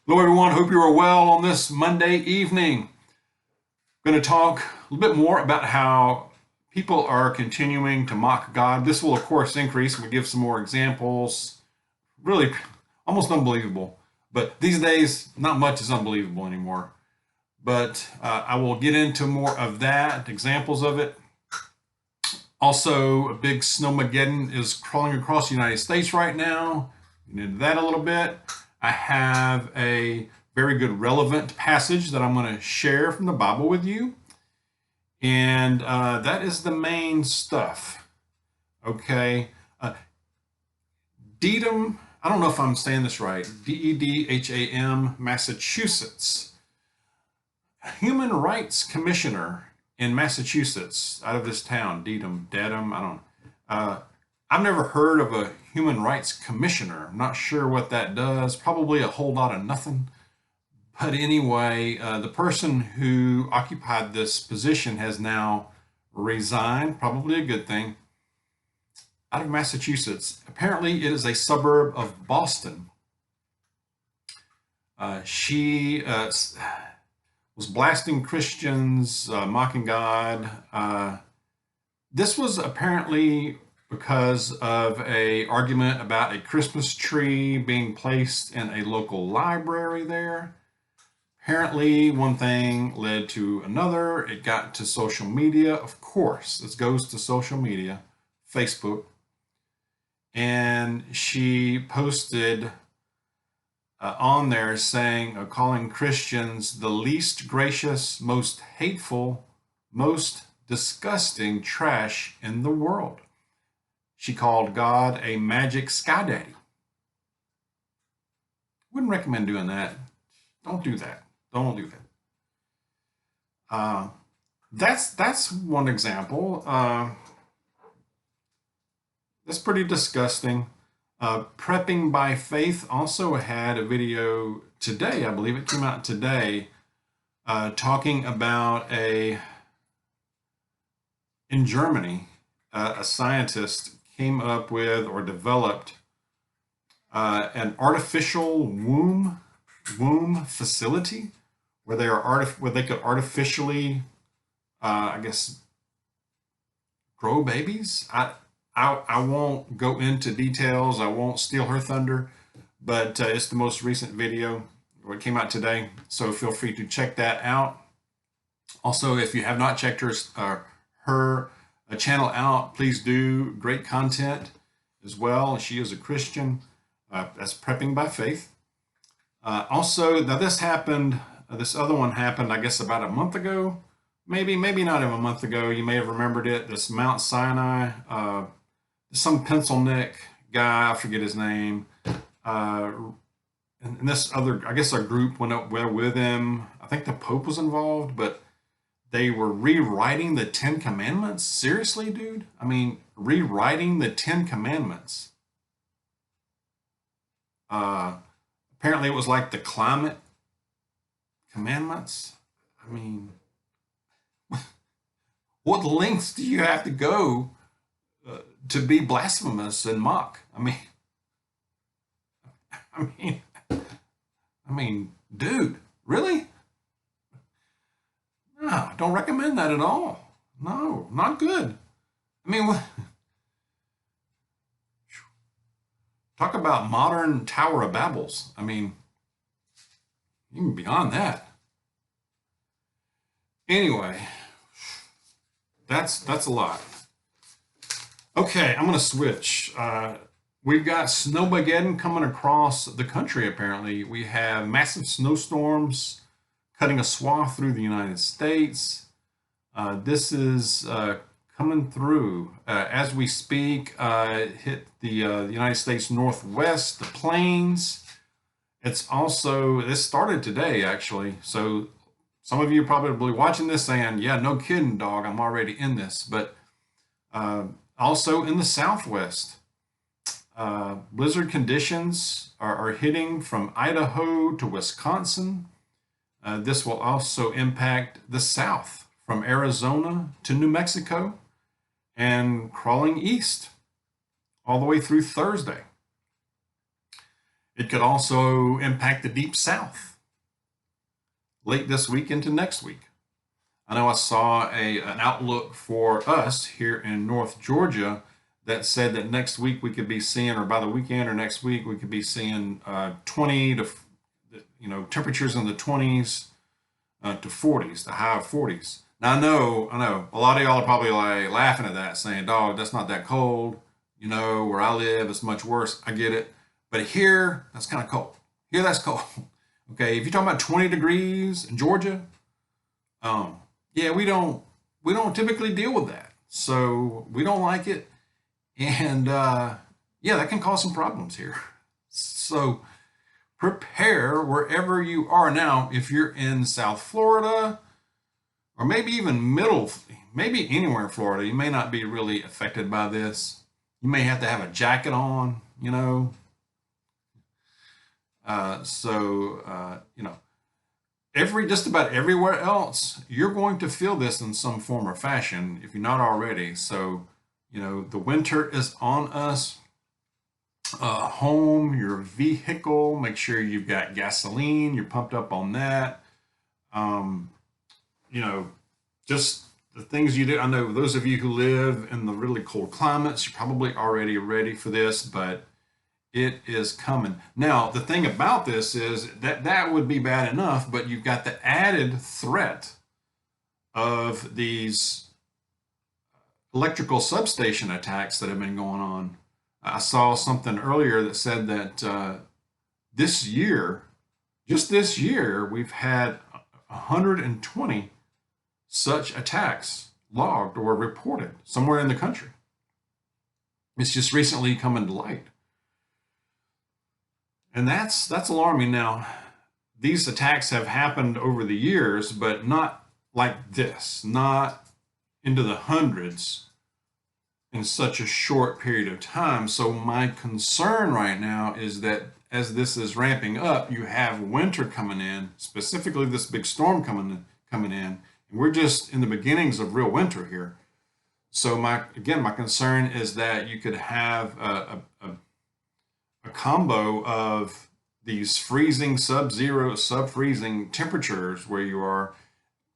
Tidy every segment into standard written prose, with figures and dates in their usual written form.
Hello, everyone. Hope you are well on this Monday evening. I'm going to talk a little bit more about how people are continuing to mock God. This will, of course, increase. We give some more examples. Really, almost unbelievable. But these days, not much is unbelievable anymore. But I will get into more of that, examples of it. Also, a big SNOWMAGEDDON is crawling across the United States right now. Get into that a little bit. I have a very good relevant passage that I'm going to share from the Bible with you. And that is the main stuff. Okay. Dedham, I don't know if I'm saying this right, Dedham, Massachusetts. Human Rights Commissioner in Massachusetts, out of this town, Dedham, I don't know. I've never heard of a human rights commissioner. I'm not sure what that does. Probably a whole lot of nothing. But anyway, the person who occupied this position has now resigned, probably a good thing, out of Massachusetts. Apparently, it is a suburb of Boston. She was blasting Christians, mocking God. This was apparently because of a argument about a Christmas tree being placed in a local library there. Apparently, one thing led to another. It got to social media. Of course, this goes to social media, Facebook. And she posted on there saying, calling Christians the least gracious, most hateful, most disgusting trash in the world. She called God a magic sky daddy. Wouldn't recommend doing that. Don't do that. Don't do that. That's one example. That's pretty disgusting. Prepping by Faith also had a video today, I believe it came out today, talking about in Germany, a scientist came up with or developed an artificial womb facility where they could artificially, I guess, grow babies. I won't go into details. I won't steal her thunder, but it's the most recent video. It came out today, so feel free to check that out. Also, if you have not checked her channel out, please do. Great content as well. She is a Christian. That's Prepping by Faith. Also, now this happened. This other one happened, I guess, about a month ago. Maybe not even a month ago. You may have remembered it. This Mount Sinai. Some pencil neck guy, I forget his name, and this other, I guess, a group went up there with him. I think the Pope was involved, but they were rewriting the Ten Commandments. Seriously, dude? I mean, rewriting the Ten Commandments. Apparently, it was like the climate commandments. I mean, what lengths do you have to go to be blasphemous and mock? I mean, dude, really? No, don't recommend that at all. No, not good. I mean, talk about modern Tower of Babels. I mean, even beyond that. Anyway, that's a lot. Okay, I'm going to switch. We've got Snowmageddon coming across the country, apparently. We have massive snowstorms cutting a swath through the United States. This is coming through as we speak. Hit the United States Northwest, the plains. This started today, actually. So some of you are probably watching this saying, yeah, no kidding, dog, I'm already in this. But also in the Southwest, blizzard conditions are hitting from Idaho to Wisconsin. This will also impact the South from Arizona to New Mexico and crawling east all the way through Thursday. It could also impact the Deep South late this week into next week. I know I saw an outlook for us here in North Georgia that said that next week we could be seeing, or by the weekend or next week, we could be seeing 20 to, temperatures in the 20s to 40s, the high of 40s. Now I know, a lot of y'all are probably like laughing at that, saying, "Dog, that's not that cold. Where I live, it's much worse." I get it, but here, that's kind of cold. Here, that's cold. Okay, if you're talking about 20 degrees in Georgia, yeah, we don't typically deal with that, so we don't like it, and yeah, that can cause some problems here. So prepare wherever you are now. If you're in South Florida, or maybe even maybe anywhere in Florida, you may not be really affected by this. You may have to have a jacket on, just about everywhere else, you're going to feel this in some form or fashion if you're not already. So, the winter is on us. Home, your vehicle, make sure you've got gasoline, you're pumped up on that. Just the things you do. I know those of you who live in the really cold climates, you're probably already ready for this, but it is coming. Now, the thing about this is that would be bad enough, but you've got the added threat of these electrical substation attacks that have been going on. I saw something earlier that said that this year, just this year, we've had 120 such attacks logged or reported somewhere in the country. It's just recently come to light. And that's alarming. Now, these attacks have happened over the years, but not like this, not into the hundreds in such a short period of time. So my concern right now is that as this is ramping up, you have winter coming in, specifically this big storm coming in, and we're just in the beginnings of real winter here. So my concern is that you could have a combo of these freezing, sub-zero, sub-freezing temperatures where you are,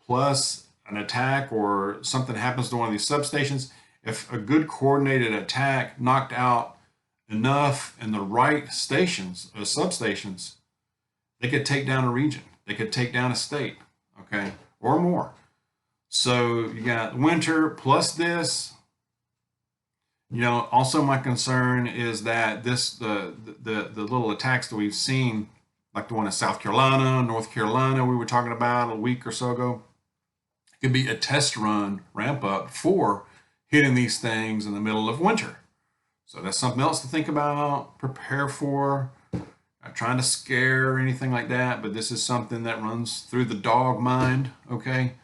plus an attack or something happens to one of these substations. If a good coordinated attack knocked out enough in the right stations, substations, they could take down a region. They could take down a state, okay, or more. So you got winter plus this. Also my concern is that the little attacks that we've seen, like the one in South Carolina, North Carolina, we were talking about a week or so ago, could be a test run ramp up for hitting these things in the middle of winter. So that's something else to think about, prepare for. Not trying to scare or anything like that, but this is something that runs through the dog mind, okay?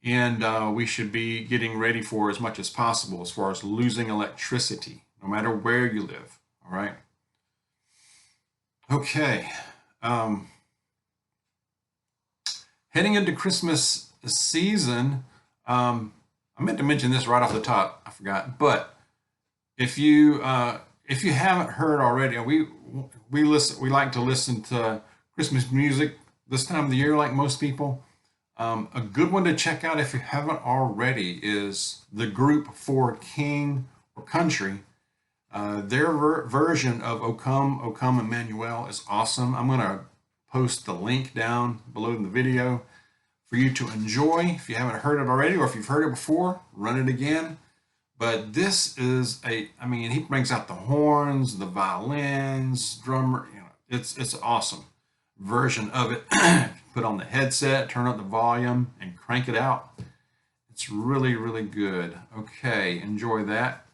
And we should be getting ready for as much as possible as far as losing electricity, no matter where you live, all right? Okay. Heading into Christmas season, I meant to mention this right off the top, I forgot, but if you haven't heard already, we like to listen to Christmas music this time of the year, like most people. A good one to check out if you haven't already is the group For King or Country. Their version of O Come, O Come Emmanuel is awesome. I'm going to post the link down below in the video for you to enjoy. If you haven't heard it already, or if you've heard it before, run it again. But this is he brings out the horns, the violins, drummer, it's awesome version of it. Put on the headset, turn up the volume, and crank it out. It's really, really good. Okay, enjoy that.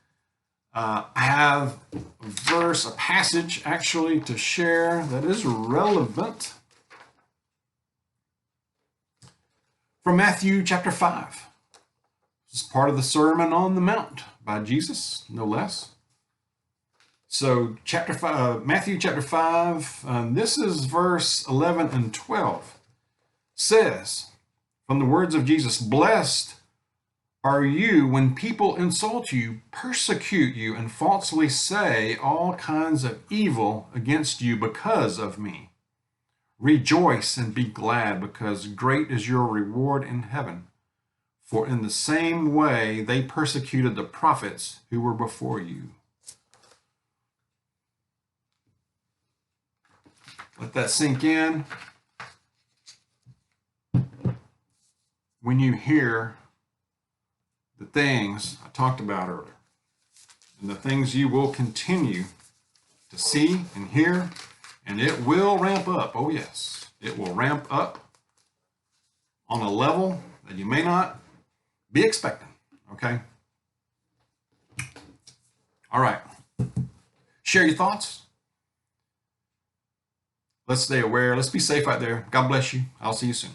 I have a passage actually to share that is relevant from Matthew chapter 5. This is part of the Sermon on the Mount by Jesus, no less. So Matthew chapter 5, this is verse 11 and 12. Says, from the words of Jesus, "Blessed are you when people insult you, persecute you, and falsely say all kinds of evil against you because of me? Rejoice and be glad, because great is your reward in heaven. For in the same way they persecuted the prophets who were before you. Let that sink in. When you hear the things I talked about earlier, and the things you will continue to see and hear, and it will ramp up. Oh yes, it will ramp up on a level that you may not be expecting, okay? All right. Share your thoughts. Let's stay aware. Let's be safe out there. God bless you. I'll see you soon.